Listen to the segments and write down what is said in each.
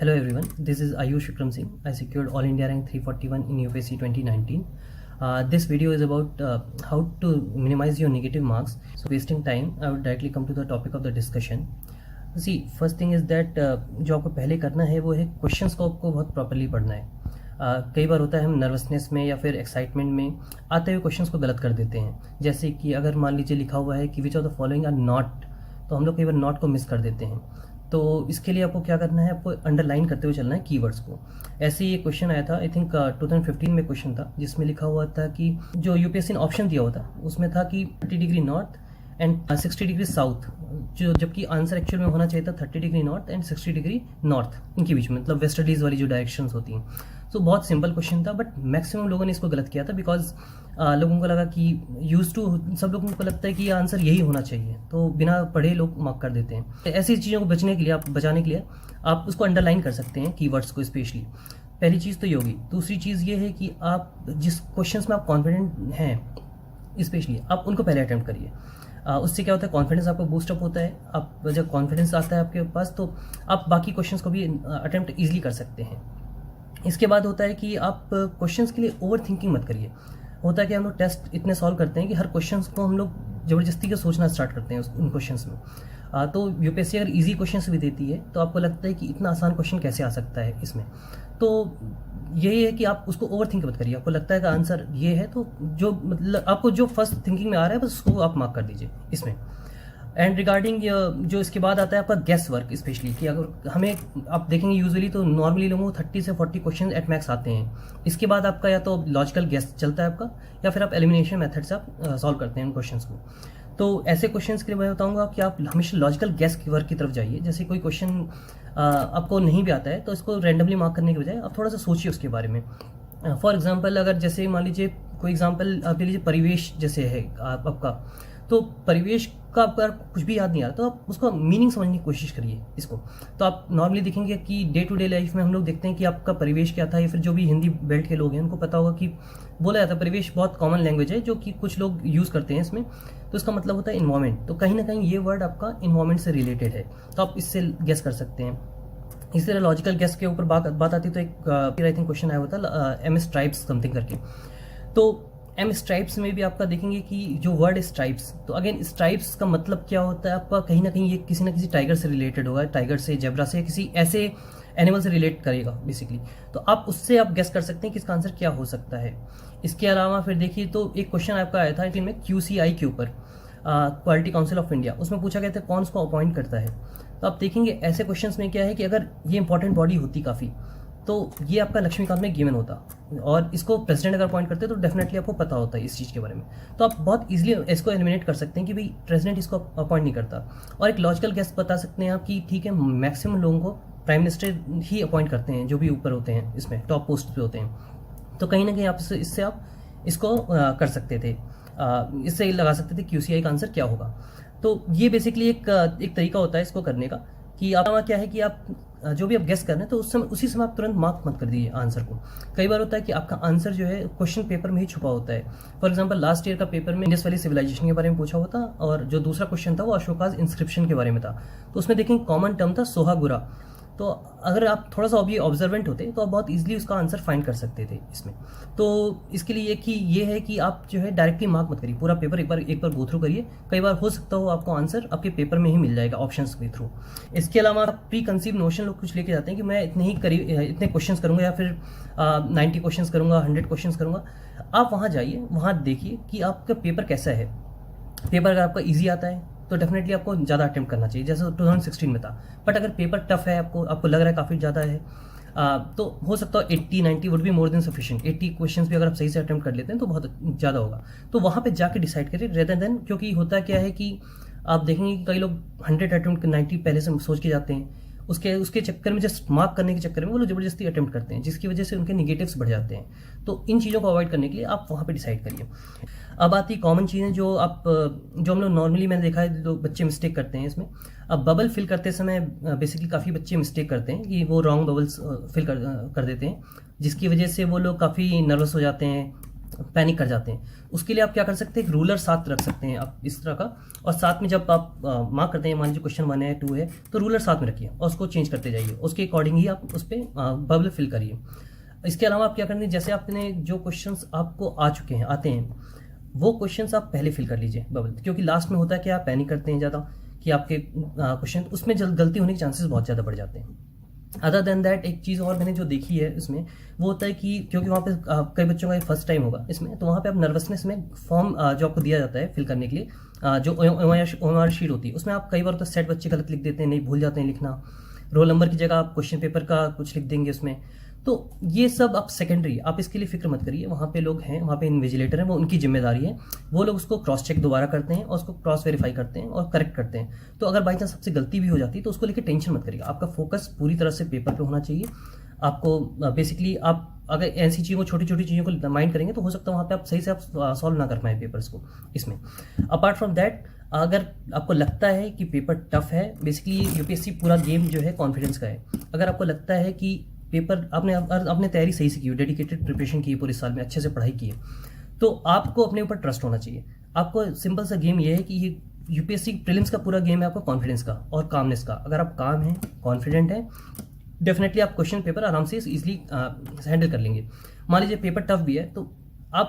Hello everyone, this is Ayush Vikram Singh. I secured All India rank 341 in UPSC 2019. This video is about how to minimize your negative marks. So wasting time, I would directly come to the topic of the discussion. See, first thing is that जो आपको पहले करना है वो है questions को आपको बहुत प्रॉपर्ली पढ़ना है. कई बार होता है हम नर्वसनेस में या फिर एक्साइटमेंट में आते हुए क्वेश्चंस को गलत कर देते हैं. जैसे कि अगर मान लीजिए लिखा हुआ है कि which of the following are not, तो हम लोग कई बार नॉट को मिस कर देते हैं. तो इसके लिए आपको क्या करना है, आपको अंडरलाइन करते हुए चलना है कीवर्ड्स को. ऐसे ही एक क्वेश्चन आया था, आई थिंक 2015 में क्वेश्चन था, जिसमें लिखा हुआ था कि जो यूपीएससी ने ऑप्शन दिया हुआ था उसमें था कि 30 degree north and 60 degree south, जो जबकि आंसर एक्चुअल में होना चाहिए था 30 degree north and 60 degree north, इनके बीच में, मतलब वेस्टर्लीज वाली जो डायरेक्शंस होती हैं. तो बहुत सिंपल क्वेश्चन था, बट मैक्सिमम लोगों ने इसको गलत किया था बिकॉज लोगों को लगा कि सब लोगों को लगता है कि ये आंसर यही होना चाहिए, तो बिना पढ़े लोग मार्क कर देते हैं. ऐसी चीज़ों को बचाने के लिए आप उसको अंडरलाइन कर सकते हैं कीवर्ड्स को स्पेशली. पहली चीज़ तो ये होगी. दूसरी चीज़ ये है कि आप जिस क्वेश्चंस में आप कॉन्फिडेंट हैं स्पेशली, आप उनको पहले अटेम्प्ट करिए. उससे क्या होता है, कॉन्फिडेंस आपका बूस्टअप होता है. आप जब कॉन्फिडेंस आता है आपके पास, तो आप बाकी क्वेश्चंस को भी अटेम्प्ट ईजिली कर सकते हैं. इसके बाद होता है कि आप क्वेश्चंस के लिए ओवर थिंकिंग मत करिए. होता है कि हम लोग टेस्ट इतने सॉल्व करते हैं कि हर क्वेश्चंस को हम लोग ज़बरदस्ती के सोचना स्टार्ट करते हैं उन क्वेश्चंस में. तो यूपीएससी अगर इजी क्वेश्चंस भी देती है तो आपको लगता है कि इतना आसान क्वेश्चन कैसे आ सकता है इसमें. तो यही है कि आप उसको ओवर थिंक मत करिए. आपको लगता है कि आंसर ये है, तो जो मतलब आपको जो फर्स्ट थिंकिंग में आ रहा है बस उसको आप मार्क कर दीजिए इसमें. एंड रिगार्डिंग जो इसके बाद आता है आपका गेस वर्क स्पेशली, कि अगर हमें आप देखेंगे यूजुअली तो नॉर्मली लोगों को 30 से 40 क्वेश्चन एट मैक्स आते हैं. इसके बाद आपका या तो लॉजिकल गेस चलता है आपका, या फिर आप एलिमिनेशन मेथड से आप सॉल्व करते हैं उन क्वेश्चंस को. तो ऐसे क्वेश्चंस के लिए मैं बताऊंगा कि आप हमेशा लॉजिकल गेस वर्क की तरफ जाइए. जैसे कोई क्वेश्चन आपको नहीं भी आता है तो इसको रैंडमली मार्क करने के बजाय आप थोड़ा सा सोचिए उसके बारे में. फॉर एग्जाम्पल, अगर जैसे मान लीजिए कोई एग्जाम्पल आप ले लीजिए, परिवेश जैसे है आपका, तो परिवेश का आपका कुछ भी याद नहीं आ रहा तो आप उसको मीनिंग समझने की कोशिश करिए इसको. तो आप नॉर्मली देखेंगे कि डे टू डे लाइफ में हम लोग देखते हैं कि आपका परिवेश क्या था, या फिर जो भी हिंदी बेल्ट के लोग हैं उनको पता होगा कि बोला जाता है परिवेश बहुत कॉमन लैंग्वेज है जो कि कुछ लोग यूज़ करते हैं इसमें. तो इसका मतलब होता है इन्वायरमेंट. तो कहीं ना कहीं ये वर्ड आपका इन्वायरमेंट से रिलेटेड है, तो आप इससे गेस कर सकते हैं. इसी तरह लॉजिकल गेस के ऊपर बात आती तो एक आई थिंक क्वेश्चन आया हुआ था एम स्ट्राइप्स समथिंग करके. तो एम स्ट्राइप्स में भी आपका देखेंगे कि जो वर्ड स्ट्राइप्स, तो अगेन स्ट्राइप्स का मतलब क्या होता है आपका, कहीं ना कहीं ये किसी ना किसी टाइगर से रिलेटेड होगा, टाइगर से, जेब्रा से, किसी ऐसे एनिमल से रिलेट करेगा बेसिकली. तो आप उससे आप गेस कर सकते हैं कि इसका आंसर क्या हो सकता है. इसके अलावा फिर देखिए तो एक क्वेश्चन आपका आया था इनमें QCI के ऊपर, क्वालिटी काउंसिल ऑफ इंडिया. उसमें पूछा गया था कौन उसको अपॉइंट करता है. तो आप देखेंगे ऐसे क्वेश्चंस में क्या है कि अगर ये इंपॉर्टेंट बॉडी होती काफ़ी, तो ये आपका लक्ष्मीकांत में गिवन होता, और इसको प्रेसिडेंट अगर अपॉइंट करते तो डेफिनेटली आपको पता होता है इस चीज़ के बारे में. तो आप बहुत इजीली इसको एलिमिनेट कर सकते हैं कि भाई प्रेसिडेंट इसको अपॉइंट नहीं करता. और एक लॉजिकल गेस बता सकते हैं आप कि ठीक है, मैक्सिमम लोगों को प्राइम मिनिस्टर ही अपॉइंट करते हैं जो भी ऊपर होते हैं, इसमें टॉप पोस्ट पे होते हैं. तो कहीं ना कहीं आप इससे आप इसको कर सकते थे, इससे लगा सकते थे QCI का आंसर क्या होगा. तो ये बेसिकली एक तरीका होता है इसको करने का, कि आप क्या है कि आप जो भी आप गेस कर रहे हैं तो उसी समय आप तुरंत मार्क मत कर दीजिए आंसर को. कई बार होता है कि आपका आंसर जो है क्वेश्चन पेपर में ही छुपा होता है. फॉर एग्जांपल, लास्ट ईयर का पेपर में इंडस वैली सिविलाइजेशन के बारे में पूछा हुआ था, और जो दूसरा क्वेश्चन था वो अशोकाज इंस्क्रिप्शन के बारे में था. तो उसमें देखेंगे कॉमन टर्म था सोहागुरा. तो अगर आप थोड़ा सा अभी ऑब्जर्वेंट होते तो आप बहुत इजीली उसका आंसर फाइंड कर सकते थे इसमें. तो इसके लिए ये है कि आप जो है डायरेक्टली मार्क मत करिए, पूरा पेपर एक बार गो थ्रू करिए. कई बार हो सकता हो आपको आंसर आपके पेपर में ही मिल जाएगा ऑप्शंस के थ्रू. इसके अलावा प्री कंसीव नोशन लोग कुछ लेके जाते हैं कि मैं इतने क्वेश्चंस करूंगा, या फिर 90 क्वेश्चंस करूंगा, 100 क्वेश्चंस करूंगा. आप वहाँ जाइए, वहाँ देखिए कि आपका पेपर कैसा है. पेपर अगर आपका ईजी आता है तो डेफिनेटली आपको ज़्यादा अटेम्प्ट करना चाहिए, जैसे 2016 में था. बट अगर पेपर टफ है, आपको लग रहा है काफ़ी ज़्यादा है, तो हो सकता है 80-90 would be more than sufficient. 80 questions भी अगर आप सही से अटेम्प्ट कर लेते हैं तो बहुत ज़्यादा होगा. तो वहाँ पे जाके डिसाइड करिए रेदर देन, क्योंकि होता क्या है कि आप देखेंगे कि कई लोग 100 अटेम्प्ट 90 पहले से सोच के जाते हैं, उसके चक्कर में, जस्ट मार्क करने के चक्कर में वो लोग जबरदस्ती अटेम्प्ट करते हैं, जिसकी वजह से उनके निगेटिव्स बढ़ जाते हैं. तो इन चीज़ों को अवॉइड करने के लिए आप वहाँ पे डिसाइड करिए. अब आती कॉमन चीज़ें जो हम लोग नॉर्मली मैंने देखा है लोग बच्चे मिस्टेक करते हैं इसमें. अब बबल फिल करते समय बेसिकली काफ़ी बच्चे मिस्टेक करते हैं कि वो रॉन्ग बबल्स फिल कर देते हैं, जिसकी वजह से वो लोग काफ़ी नर्वस हो जाते हैं, पैनिक कर जाते हैं, उसके लिए आप क्या कर सकते हैं, एक रूलर साथ रख सकते हैं आप इस तरह का, और साथ में जब आप मार्क करते हैं, मान लीजिए क्वेश्चन 1 है 2 है, तो रूलर साथ में रखिए और उसको चेंज करते जाइए, उसके अकॉर्डिंग ही आप उस पर बबल फिल करिए। इसके अलावा आप क्या करेंगे, जैसे आपने जो क्वेश्चंस आपको आ चुके हैं आते हैं, वो क्वेश्चंस आप पहले फिल कर लीजिए बबल, क्योंकि लास्ट में होता है कि आप पैनिक करते हैं ज़्यादा कि आपके क्वेश्चन उसमें गलती होने के चांसेस बहुत ज़्यादा बढ़ जाते हैं। अदर देन दैट एक चीज़ और मैंने जो देखी है इसमें, वो होता है कि क्योंकि वहाँ पे कई बच्चों का फर्स्ट टाइम होगा इसमें, तो वहाँ पे आप नर्वसनेस में फॉर्म जो आपको दिया जाता है फिल करने के लिए, जो OMR शीट होती है, उसमें आप कई बार तो सेट बच्चे गलत लिख देते हैं, नहीं भूल जाते हैं लिखना, रोल नंबर की जगह आप क्वेश्चन पेपर का कुछ लिख देंगे उसमें। तो ये सब आप सेकेंडरी, आप इसके लिए फिक्र मत करिए, वहाँ पे लोग हैं, वहाँ पे इन्विजिलेटर हैं, वो उनकी जिम्मेदारी है, वो लोग उसको क्रॉस चेक दोबारा करते हैं और उसको क्रॉस वेरीफाई करते हैं और करेक्ट करते हैं। तो अगर बाई चांस आपसे गलती भी हो जाती है तो उसको लेकर टेंशन मत करिएगा, आपका फोकस पूरी तरह से पेपर पे होना चाहिए। आपको बेसिकली आप अगर ऐसी चीज़ों को, छोटी छोटी चीज़ों को माइंड करेंगे तो हो सकता है वहाँ पे आप सही से आप सॉल्व ना कर पाए पेपर्स को इसमें। अपार्ट फ्रॉम दैट, अगर आपको लगता है कि पेपर टफ है, बेसिकली यूपीएससी पूरा गेम जो है कॉन्फिडेंस का है। अगर आपको लगता है कि पेपर आपने तैयारी सही से की, डेडिकेटेड प्रिपरेशन की है, पूरे साल में अच्छे से पढ़ाई की है, तो आपको अपने ऊपर ट्रस्ट होना चाहिए। आपको सिंपल सा गेम ये है कि ये यूपीएससी प्रीलिम्स का पूरा गेम है आपका कॉन्फिडेंस का और कामनेस का। अगर आप काम हैं, कॉन्फिडेंट हैं, डेफिनेटली आप क्वेश्चन पेपर आराम से इजीली हैंडल कर लेंगे। मान लीजिए पेपर टफ भी है तो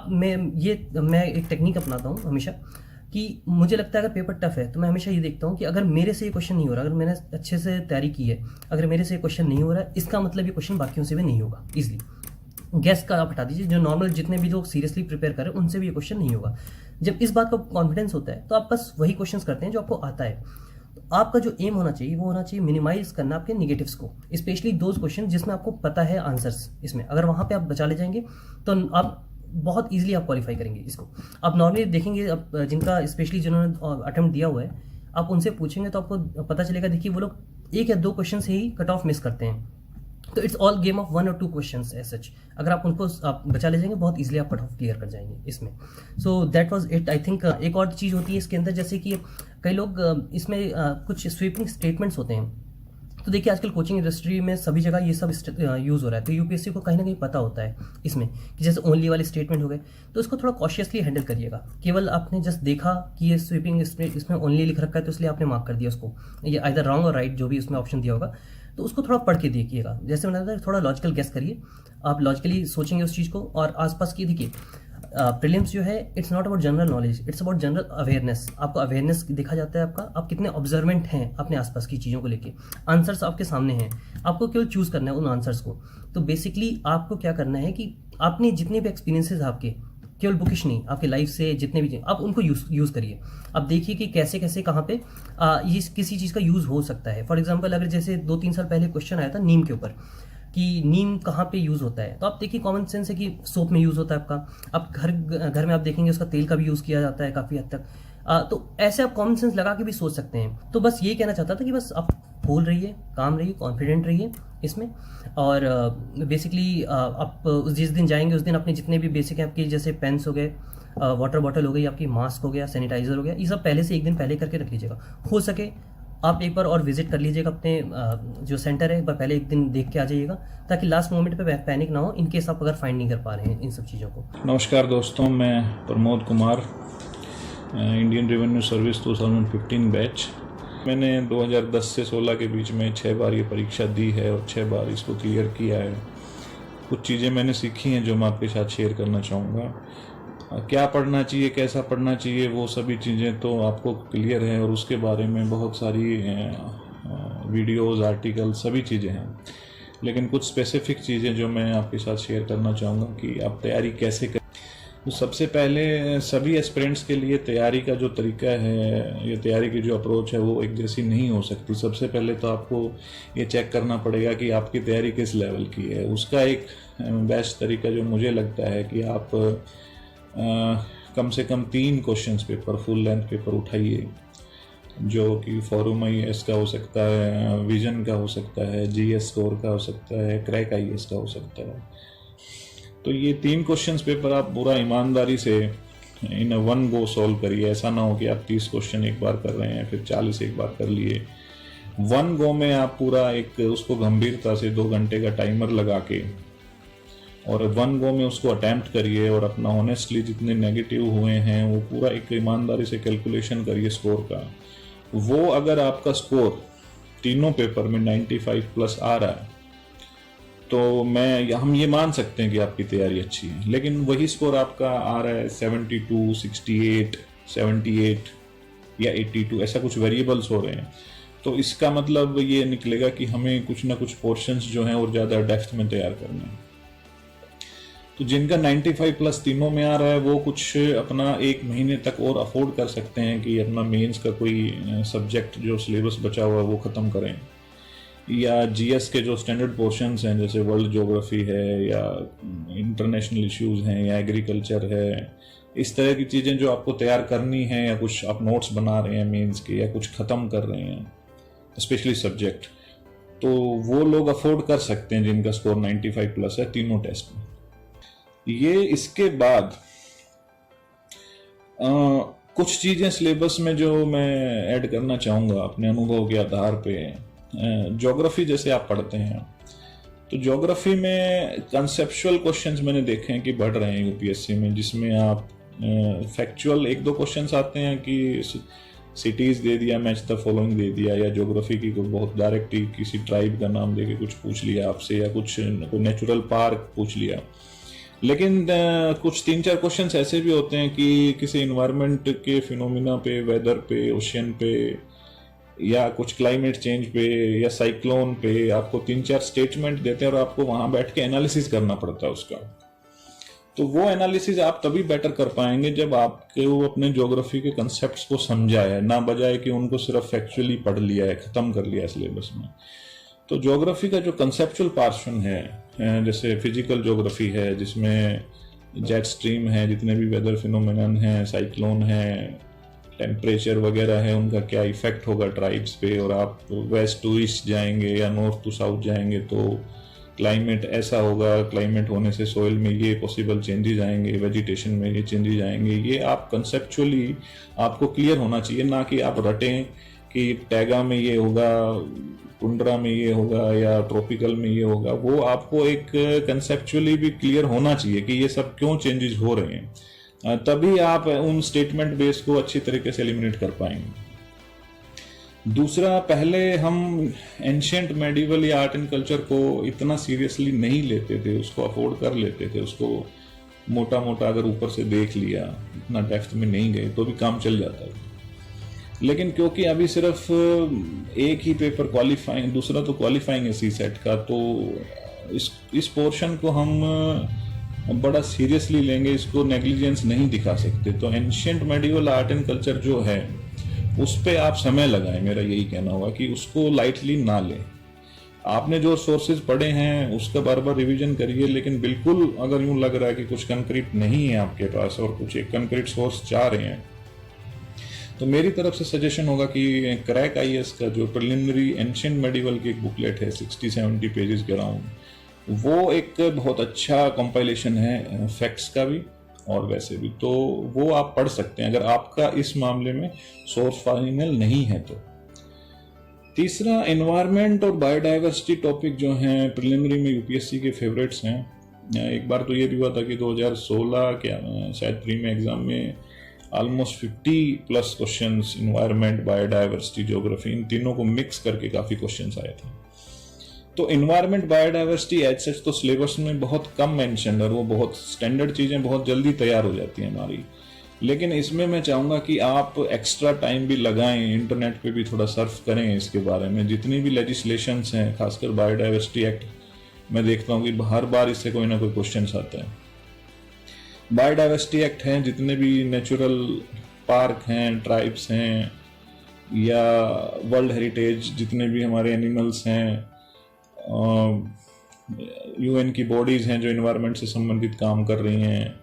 मैं एक टेक्निक अपनाता हूँ हमेशा, कि मुझे लगता है अगर पेपर टफ है तो मैं हमेशा ये देखता हूँ कि अगर मेरे से ये क्वेश्चन नहीं हो रहा, अगर मैंने अच्छे से तैयारी की है, अगर मेरे से ये क्वेश्चन नहीं हो रहा है, इसका मतलब ये क्वेश्चन बाकियों से भी नहीं होगा इजीली। गैस का आप हटा दीजिए, जो नॉर्मल जितने भी लोग सीरियसली प्रिपेयर करें उनसे भी ये क्वेश्चन नहीं होगा। जब इस बात का कॉन्फिडेंस होता है तो आप बस वही क्वेश्चन करते हैं जो आपको आता है। तो आपका जो एम होना चाहिए वो होना चाहिए मिनिमाइज करना आपके नेगेटिव्स को, स्पेशली दोज क्वेश्चन जिसमें आपको पता है आंसर्स इसमें। अगर वहाँ पे आप बचा ले जाएंगे तो आप बहुत इजीली आप क्वालिफाई करेंगे इसको। आप नॉर्मली देखेंगे, अब जिनका स्पेशली जिन्होंने अटेम्प्ट दिया हुआ है, आप उनसे पूछेंगे तो आपको पता चलेगा, देखिए वो लोग 1 या 2 क्वेश्चन से ही कट ऑफ मिस करते हैं। तो इट्स ऑल गेम ऑफ 1 और 2 क्वेश्चंस एज सच। अगर आप उनको आप बचा ले जाएंगे बहुत इजीली आप कट ऑफ क्लियर कर जाएंगे इसमें। So that was it I think. एक और चीज़ होती है इसके अंदर, जैसे कि कई लोग इसमें कुछ स्वीपिंग स्टेटमेंट्स होते हैं। तो देखिए आजकल कोचिंग इंडस्ट्री में सभी जगह ये सब यूज़ हो रहा है, तो यूपीएससी को कहीं ना कहीं पता होता है इसमें कि जैसे ओनली वाले स्टेटमेंट हो गए, तो इसको थोड़ा कॉशियसली हैंडल करिएगा। केवल आपने जस्ट देखा कि ये स्वीपिंग इसमें ओनली लिख रखा है तो इसलिए आपने मार्क कर दिया उसको, ये आइदर रॉन्ग और राइट जो भी उसमें ऑप्शन दिया होगा, तो उसको थोड़ा पढ़ के देखिएगा। जैसे मैंने बताया थोड़ा लॉजिकल गेस करिए, आप लॉजिकली सोचेंगे उस चीज़ को। और आसपास की देखिए प्रीलिम्स जो है it's not about general knowledge, it's about general awareness. आपको अवेयरनेस देखा जाता है आपका, आप कितने ऑब्जर्वेंट हैं अपने आसपास की चीज़ों को लेके। आंसर्स आपके सामने हैं, आपको केवल चूज़ करना है उन आंसर्स को। तो बेसिकली आपको क्या करना है कि आपने जितने भी एक्सपीरियंसेस आपके, केवल बुकिश नहीं, आपके लाइफ से जितने भी आप उनको यूज़ करिए। अब देखिए कि कैसे कैसे कहाँ पे ये किसी चीज़ का यूज़ हो सकता है। फॉर एग्जांपल अगर जैसे 2-3 साल पहले क्वेश्चन आया था नीम के ऊपर कि नीम कहाँ पे यूज़ होता है, तो आप देखिए कॉमन सेंस है कि सोप में यूज़ होता है आपका। आप घर में आप देखेंगे उसका तेल का भी यूज़ किया जाता है काफ़ी हद तक। तो ऐसे आप कॉमन सेंस लगा के भी सोच सकते हैं। तो बस ये कहना चाहता था कि बस आप कूल रहिए, काम रहिए, कॉन्फिडेंट रहिए इसमें। और बेसिकली आप जिस दिन जाएंगे उस दिन अपने जितने भी बेसिक हैं आपकी, जैसे पेन्स हो गए, वाटर बॉटल हो गई आपकी, मास्क हो गया, सैनिटाइजर हो गया, ये सब पहले से एक दिन पहले करके रख लीजिएगा। हो सके आप एक बार और विजिट कर लीजिएगा अपने जो सेंटर है, एक बार पहले एक दिन देख के आ जाइएगा, ताकि लास्ट मोमेंट पे पैनिक ना हो इन केस आप अगर फाइंड नहीं कर पा रहे हैं इन सब चीज़ों को। नमस्कार दोस्तों, मैं Pramod Kumar, Indian revenue service 2015 batch. मैंने 2010 से 16 के बीच में 6 बार ये परीक्षा दी है और 6 बार इसको क्लियर किया है। कुछ चीज़ें मैंने सीखी हैं जो मैं आपके साथ शेयर करना चाहूँगा। क्या पढ़ना चाहिए, कैसा पढ़ना चाहिए, वो सभी चीज़ें तो आपको क्लियर है और उसके बारे में बहुत सारी वीडियोस, आर्टिकल, सभी चीज़ें हैं। लेकिन कुछ स्पेसिफिक चीज़ें जो मैं आपके साथ शेयर करना चाहूँगा कि आप तैयारी कैसे करें। तो सबसे पहले सभी एस्पिरेंट्स के लिए तैयारी का जो तरीका है, ये तैयारी की जो अप्रोच है वो एक जैसी नहीं हो सकती। सबसे पहले तो आपको ये चेक करना पड़ेगा कि आपकी तैयारी किस लेवल की है। उसका एक बेस्ट तरीका जो मुझे लगता है कि आप कम से कम 3 questions paper, full length paper उठाइए, जो कि फॉर्म IAS का हो सकता है, विजन का हो सकता है, GS स्कोर का हो सकता है, क्रैक IAS का हो सकता है। तो ये 3 क्वेश्चंस पेपर आप पूरा ईमानदारी से इन वन गो सॉल्व करिए। ऐसा ना हो कि आप 30 क्वेश्चन एक बार कर रहे हैं, फिर 40 एक बार कर लिए। वन गो में आप पूरा एक उसको गंभीरता से 2 घंटे का टाइमर लगा के और वन गो में उसको अटैम्प्ट करिए और अपना ऑनेस्टली जितने नेगेटिव हुए हैं वो पूरा एक ईमानदारी से कैलकुलेशन करिए स्कोर का। वो अगर आपका स्कोर तीनों पेपर में 95 प्लस आ रहा है तो हम ये मान सकते हैं कि आपकी तैयारी अच्छी है। लेकिन वही स्कोर आपका आ रहा है 72, 68, 78 या 82, ऐसा कुछ वेरिएबल्स हो रहे हैं, तो इसका मतलब ये निकलेगा कि हमें कुछ ना कुछ पोर्शंस जो हैं और ज़्यादा डेप्थ में तैयार करने हैं। तो जिनका 95 प्लस तीनों में आ रहा है वो कुछ अपना 1 महीने तक और अफोर्ड कर सकते हैं कि अपना मेंस का कोई सब्जेक्ट जो सिलेबस बचा हुआ है वो ख़त्म करें, या जीएस के जो स्टैंडर्ड पोर्शंस हैं जैसे वर्ल्ड ज्योग्राफी है या इंटरनेशनल इश्यूज हैं या एग्रीकल्चर है, इस तरह की चीज़ें जो आपको तैयार करनी है, या कुछ आप नोट्स बना रहे हैं मेंस के या कुछ ख़त्म कर रहे हैं स्पेशली सब्जेक्ट, तो वो लोग अफोर्ड कर सकते हैं जिनका स्कोर 95 प्लस है तीनों टेस्ट में। ये इसके बाद कुछ चीज़ें सिलेबस में जो मैं ऐड करना चाहूँगा अपने अनुभव के आधार पे। ज्योग्राफी जैसे आप पढ़ते हैं तो ज्योग्राफी में कंसेप्चुअल क्वेश्चंस मैंने देखे हैं कि बढ़ रहे हैं यूपीएससी में, जिसमें आप फैक्चुअल 1-2 क्वेश्चंस आते हैं कि सिटीज दे दिया, मैच द फॉलोइंग दे दिया, या ज्योग्राफी की कोई बहुत डायरेक्ट किसी ट्राइब का नाम दे के कुछ पूछ लिया आपसे, या कुछ कोई नेचुरल पार्क पूछ लिया। लेकिन कुछ 3-4 क्वेश्चंस ऐसे भी होते हैं कि किसी इन्वायरमेंट के फिनोमिना पे, वेदर पे, ओशियन पे, या कुछ क्लाइमेट चेंज पे या साइक्लोन पे आपको 3-4 स्टेटमेंट देते हैं और आपको वहां बैठ के एनालिसिस करना पड़ता है उसका। तो वो एनालिसिस आप तभी बेटर कर पाएंगे जब आपके वो अपने ज्योग्राफी के कंसेप्ट्स को समझा है, ना बजाय कि उनको सिर्फ फैक्चुअली पढ़ लिया है, खत्म कर लिया है सिलेबस में। तो ज्योग्राफी का जो कंसेप्चुअल पोर्शन है, जैसे फिजिकल ज्योग्राफी है जिसमें जेट स्ट्रीम है, जितने भी वेदर फिनोमेनन है, साइक्लोन है, टेम्परेचर वगैरह है, उनका क्या इफेक्ट होगा ट्राइब्स पे, और आप वेस्ट टू ईस्ट जाएंगे या नॉर्थ टू साउथ जाएंगे तो क्लाइमेट ऐसा होगा, क्लाइमेट होने से सोइल में ये पॉसिबल चेंजेस आएंगे, वेजिटेशन में ये चेंजेस आएंगे। ये आप कंसेप्चुअली आपको क्लियर होना चाहिए, ना कि आप रटें कि टैगा में ये होगा, टुंड्रा में ये होगा या ट्रॉपिकल में ये होगा। वो आपको एक कंसेप्चुअली भी क्लियर होना चाहिए कि ये सब क्यों चेंजेस हो रहे हैं, तभी आप उन स्टेटमेंट बेस को अच्छी तरीके से एलिमिनेट कर पाएंगे। दूसरा, पहले हम एंशिएंट मेडिवल या आर्ट एंड कल्चर को इतना सीरियसली नहीं लेते थे, उसको अफोर्ड कर लेते थे, उसको मोटा मोटा अगर ऊपर से देख लिया, इतना डेप्थ में नहीं गए तो भी काम चल जाता है। लेकिन क्योंकि अभी सिर्फ एक ही पेपर क्वालिफाइंग, दूसरा तो क्वालिफाइंग है सीसेट का, तो इस पोर्शन को हम बड़ा सीरियसली लेंगे, इसको नेग्लिजेंस नहीं दिखा सकते। तो ancient medieval art and culture जो है उस पे आप समय लगाएं, मेरा यही कहना होगा कि उसको लाइटली ना लें। आपने जो सोर्सेज पढ़े हैं उसका बार बार रिवीजन करिए, लेकिन बिल्कुल अगर यूं लग रहा है कि कुछ कंक्रीट नहीं है आपके पास और कुछ एक कंक्रीट सोर्स चाह रहे हैं, तो मेरी तरफ से सजेशन होगा कि क्रैक आईएएस का जो प्रिलिमिनरी एंशिएंट मेडिवल की एक बुकलेट है 60-70 पेजेस के अराउंड, वो एक बहुत अच्छा कंपाइलेशन है फैक्ट्स का भी और वैसे भी, तो वो आप पढ़ सकते हैं अगर आपका इस मामले में सोर्स फाइनल नहीं है तो। तीसरा, एनवायरनमेंट और बायोडाइवर्सिटी टॉपिक जो हैं प्रिलिमिनरी में यूपीएससी के फेवरेट्स हैं। एक बार तो ये भी हुआ था कि 2016 के शायद प्री में एग्जाम में almost 50+ questions environment, biodiversity, geography, इन तीनों को मिक्स करके काफ़ी क्वेश्चंस आए थे। तो एनवायरनमेंट, बायोडाइवर्सिटी एज सच तो सिलेबस में बहुत कम मेंशन, और वो बहुत स्टैंडर्ड चीज़ें बहुत जल्दी तैयार हो जाती हैं हमारी। लेकिन इसमें मैं चाहूँगा कि आप एक्स्ट्रा टाइम भी लगाएं, इंटरनेट पे भी थोड़ा सर्फ करें इसके बारे में। जितनी भी लेजिस्लेशंस हैं, खासकर बायोडाइवर्सिटी एक्ट, मैं देखता हूँ कि हर बार इससे कोई ना कोई क्वेश्चन आता है। बायोडाइवर्सिटी एक्ट हैं, जितने भी नेचुरल पार्क हैं, ट्राइब्स हैं, या वर्ल्ड हेरिटेज जितने भी हमारे एनिमल्स हैं, यूएन की बॉडीज़ हैं जो एनवायरनमेंट से संबंधित काम कर रही हैं,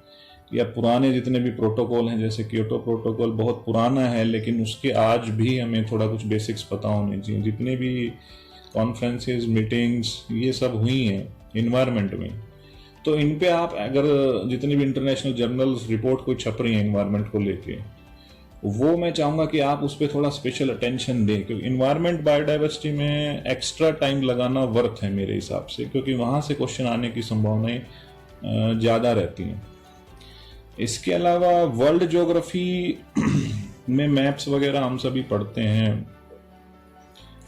या पुराने जितने भी प्रोटोकॉल हैं, जैसे क्योटो प्रोटोकॉल बहुत पुराना है लेकिन उसके आज भी हमें थोड़ा कुछ बेसिक्स पता होने चाहिए। जितने भी कॉन्फ्रेंसेस, मीटिंग्स ये सब हुई हैं एनवायरनमेंट में, तो इन पे आप अगर जितनी भी इंटरनेशनल जर्नल्स रिपोर्ट कोई छप रही हैं एनवायरनमेंट को लेके, वो मैं चाहूँगा कि आप उस पर थोड़ा स्पेशल अटेंशन दें, क्योंकि इन्वायरमेंट बायोडाइवर्सिटी में एक्स्ट्रा टाइम लगाना वर्थ है मेरे हिसाब से, क्योंकि वहाँ से क्वेश्चन आने की संभावनाएं ज़्यादा रहती हैं। इसके अलावा वर्ल्ड ज्योग्राफी में मैप्स वगैरह हम सभी पढ़ते हैं,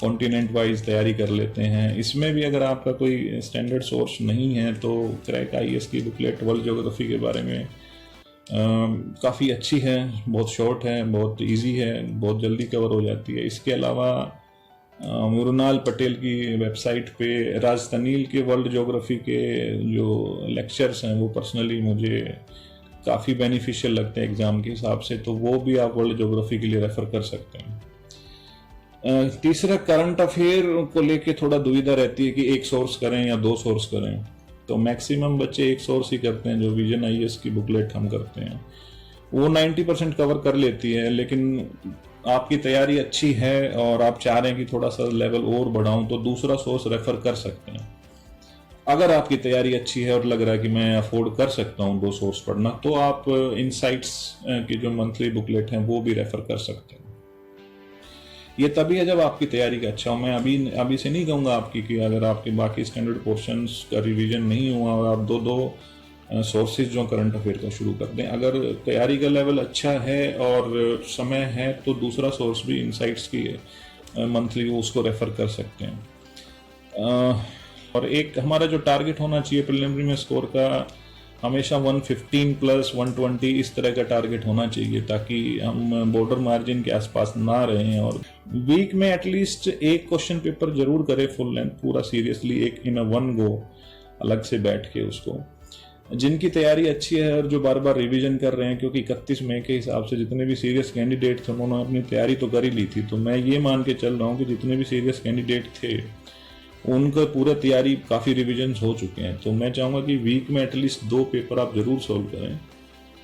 कॉन्टिनेंट वाइज तैयारी कर लेते हैं। इसमें भी अगर आपका कोई स्टैंडर्ड सोर्स नहीं है तो क्रैक IAS की बुकलेट वर्ल्ड ज्योग्राफी के बारे में काफ़ी अच्छी है, बहुत शॉर्ट है, बहुत इजी है, बहुत जल्दी कवर हो जाती है। इसके अलावा मृणाल पटेल की वेबसाइट पे राजतनील के वर्ल्ड ज्योग्राफी के जो लेक्चर्स हैं वो पर्सनली मुझे काफ़ी बेनिफिशियल लगते हैं एग्ज़ाम के हिसाब से, तो वो भी आप वर्ल्ड ज्योग्राफी के लिए रेफ़र कर सकते हैं। तीसरा, करंट अफेयर को लेके थोड़ा दुविधा रहती है कि एक सोर्स करें या दो सोर्स करें, तो मैक्सिमम बच्चे एक सोर्स ही करते हैं। जो विजन IAS की बुकलेट हम करते हैं वो 90% कवर कर लेती है, लेकिन आपकी तैयारी अच्छी है और आप चाह रहे हैं कि थोड़ा सा लेवल और बढ़ाऊं तो दूसरा सोर्स रेफर कर सकते हैं। अगर आपकी तैयारी अच्छी है और लग रहा है कि मैं अफोर्ड कर सकता हूं 2 सोर्स पढ़ना, तो आप इनसाइट्स की जो मंथली बुकलेट है वो भी रेफर कर सकते हैं। ये तभी है जब आपकी तैयारी का अच्छा हो। मैं अभी से नहीं कहूँगा आपकी कि अगर आपके बाकी स्टैंडर्ड पोर्शंस का रिवीजन नहीं हुआ और आप दो सोर्सेज जो करंट अफेयर का शुरू कर दें। अगर तैयारी का लेवल अच्छा है और समय है तो दूसरा सोर्स भी इनसाइट्स की मंथली उसको रेफर कर सकते हैं। और एक हमारा जो टारगेट होना चाहिए प्रिलिमिनरी में स्कोर का, हमेशा 115 प्लस 120 इस तरह का टारगेट होना चाहिए, ताकि हम बॉर्डर मार्जिन के आसपास ना रहें। और वीक में एटलीस्ट एक क्वेश्चन पेपर जरूर करें फुल लेंथ, पूरा सीरियसली, एक इन वन गो अलग से बैठ के उसको। जिनकी तैयारी अच्छी है और जो बार बार रिवीजन कर रहे हैं, क्योंकि 31 मई के हिसाब से जितने भी सीरियस कैंडिडेट थे उन्होंने अपनी तैयारी तो कर ही ली थी, तो मैं ये मान के चल रहा हूँ कि जितने भी सीरियस कैंडिडेट थे उनका पूरा तैयारी काफ़ी रिविजन हो चुके हैं। तो मैं चाहूँगा कि वीक में एटलीस्ट 2 पेपर आप जरूर सॉल्व करें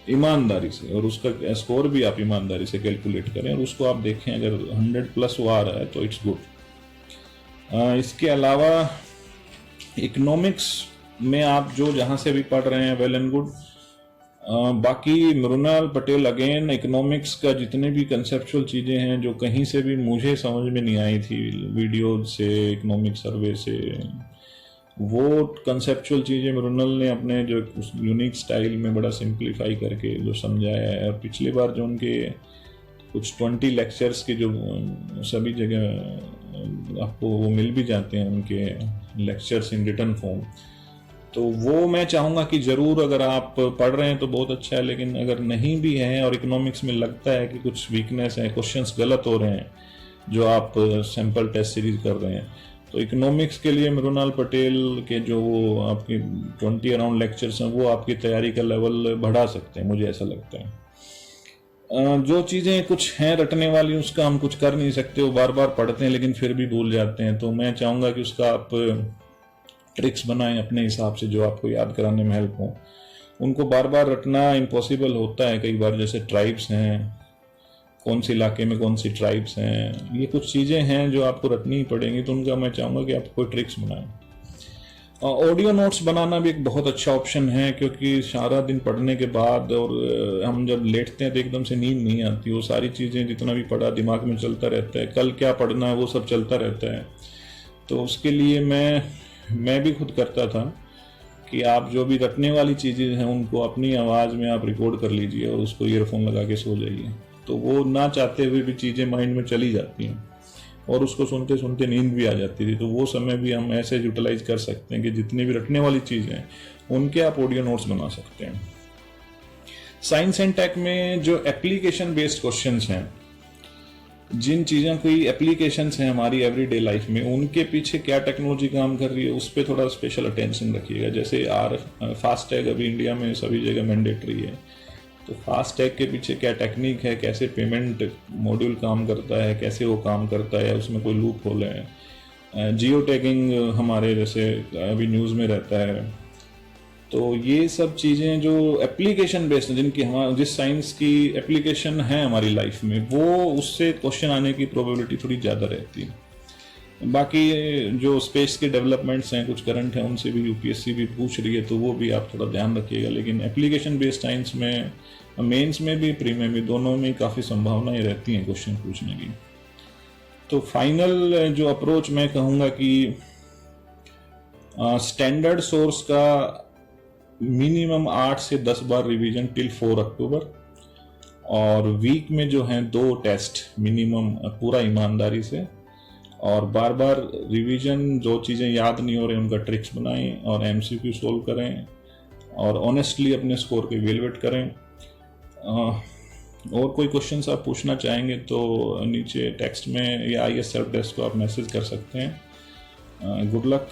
ईमानदारी से, और उसका स्कोर भी आप ईमानदारी से कैलकुलेट करें और उसको आप देखें। अगर 100 प्लस वो आ रहा है तो इट्स गुड। इसके अलावा इकोनॉमिक्स में आप जो जहाँ से भी पढ़ रहे हैं वेल एंड गुड। बाकी मृणाल पटेल अगेन इकोनॉमिक्स का जितने भी कंसेप्चुअल चीज़ें हैं जो कहीं से भी मुझे समझ में नहीं आई थी वीडियो से, इकोनॉमिक सर्वे से, वो कंसेप्चुअल चीज़ें मृणाल ने अपने जो यूनिक स्टाइल में बड़ा सिंप्लीफाई करके जो समझाया है। और पिछली बार जो उनके कुछ 20 लेक्चर्स के जो सभी जगह आपको वो मिल भी जाते हैं, उनके लेक्चर्स इन रिटन फॉर्म, तो वो मैं चाहूँगा कि ज़रूर अगर आप पढ़ रहे हैं तो बहुत अच्छा है, लेकिन अगर नहीं भी है और इकोनॉमिक्स में लगता है कि कुछ वीकनेस है, क्वेश्चंस गलत हो रहे हैं जो आप सैम्पल टेस्ट सीरीज कर रहे हैं, तो इकोनॉमिक्स के लिए मृणाल पटेल के जो आपके 20 अराउंड लेक्चर्स हैं वो आपकी तैयारी का लेवल बढ़ा सकते हैं, मुझे ऐसा लगता है। जो चीज़ें कुछ हैं रटने वाली उसका हम कुछ कर नहीं सकते, वो बार बार पढ़ते हैं लेकिन फिर भी भूल जाते हैं, तो मैं चाहूँगा कि उसका आप ट्रिक्स बनाएं अपने हिसाब से जो आपको याद कराने में हेल्प हो। उनको बार बार रटना इम्पॉसिबल होता है कई बार, जैसे ट्राइब्स हैं, कौन से इलाके में कौन सी ट्राइब्स हैं, ये कुछ चीज़ें हैं जो आपको रटनी ही पड़ेंगी, तो उनका मैं चाहूँगा कि आप कोई ट्रिक्स बनाएं। ऑडियो नोट्स बनाना भी एक बहुत अच्छा ऑप्शन है, क्योंकि सारा दिन पढ़ने के बाद और हम जब लेटते हैं तो एकदम से नींद नहीं आती, वो सारी चीज़ें जितना भी पढ़ा दिमाग में चलता रहता है, कल क्या पढ़ना है वो सब चलता रहता है। तो उसके लिए मैं भी खुद करता था कि आप जो भी रटने वाली चीज़ें हैं उनको अपनी आवाज़ में आप रिकॉर्ड कर लीजिए और उसको ईयरफोन लगा के सो जाइए, तो वो ना चाहते हुए भी चीज़ें माइंड में चली जाती हैं और उसको सुनते सुनते नींद भी आ जाती थी। तो वो समय भी हम ऐसे यूटिलाइज कर सकते हैं कि जितनी भी रटने वाली चीज़ें हैं उनके आप ऑडियो नोट्स बना सकते हैं। साइंस एंड टेक में जो एप्लीकेशन बेस्ड क्वेश्चंस हैं, जिन चीज़ों की एप्लीकेशंस हैं हमारी एवरीडे लाइफ में, उनके पीछे क्या टेक्नोलॉजी काम कर रही है उस पर थोड़ा स्पेशल अटेंशन रखिएगा। जैसे फास्टैग अभी इंडिया में सभी जगह मैंडेटरी है, तो फास्टैग के पीछे क्या टेक्निक है, कैसे पेमेंट मॉड्यूल काम करता है, कैसे वो काम करता है, उसमें कोई लूप होल है, जियो टैगिंग हमारे जैसे अभी न्यूज़ में रहता है, तो ये सब चीज़ें जो एप्लीकेशन बेस्ड, जिनकी हम जिस साइंस की एप्लीकेशन है हमारी लाइफ में, वो उससे क्वेश्चन आने की प्रोबेबिलिटी थोड़ी ज़्यादा रहती है। बाकी जो स्पेस के डेवलपमेंट्स हैं कुछ करंट हैं, उनसे भी यूपीएससी भी पूछ रही है, तो वो भी आप थोड़ा ध्यान रखिएगा। लेकिन एप्लीकेशन बेस्ड साइंस में मेंस में भी प्री में भी दोनों में काफ़ी संभावनाएं रहती हैं क्वेश्चन पूछने की। तो फाइनल जो अप्रोच मैं कहूँगा कि स्टैंडर्ड सोर्स का मिनिमम 8 से 10 बार रिवीजन टिल 4 अक्टूबर, और वीक में जो हैं 2 टेस्ट मिनिमम पूरा ईमानदारी से, और बार बार रिवीजन, जो चीज़ें याद नहीं हो रही उनका ट्रिक्स बनाएं और एमसीक्यू सोल्व करें और ऑनेस्टली अपने स्कोर के इवेलुएट करें। और कोई क्वेश्चंस आप पूछना चाहेंगे तो नीचे टेक्स्ट में या IAS सेल्फ डेस्क को आप मैसेज कर सकते हैं। Good luck.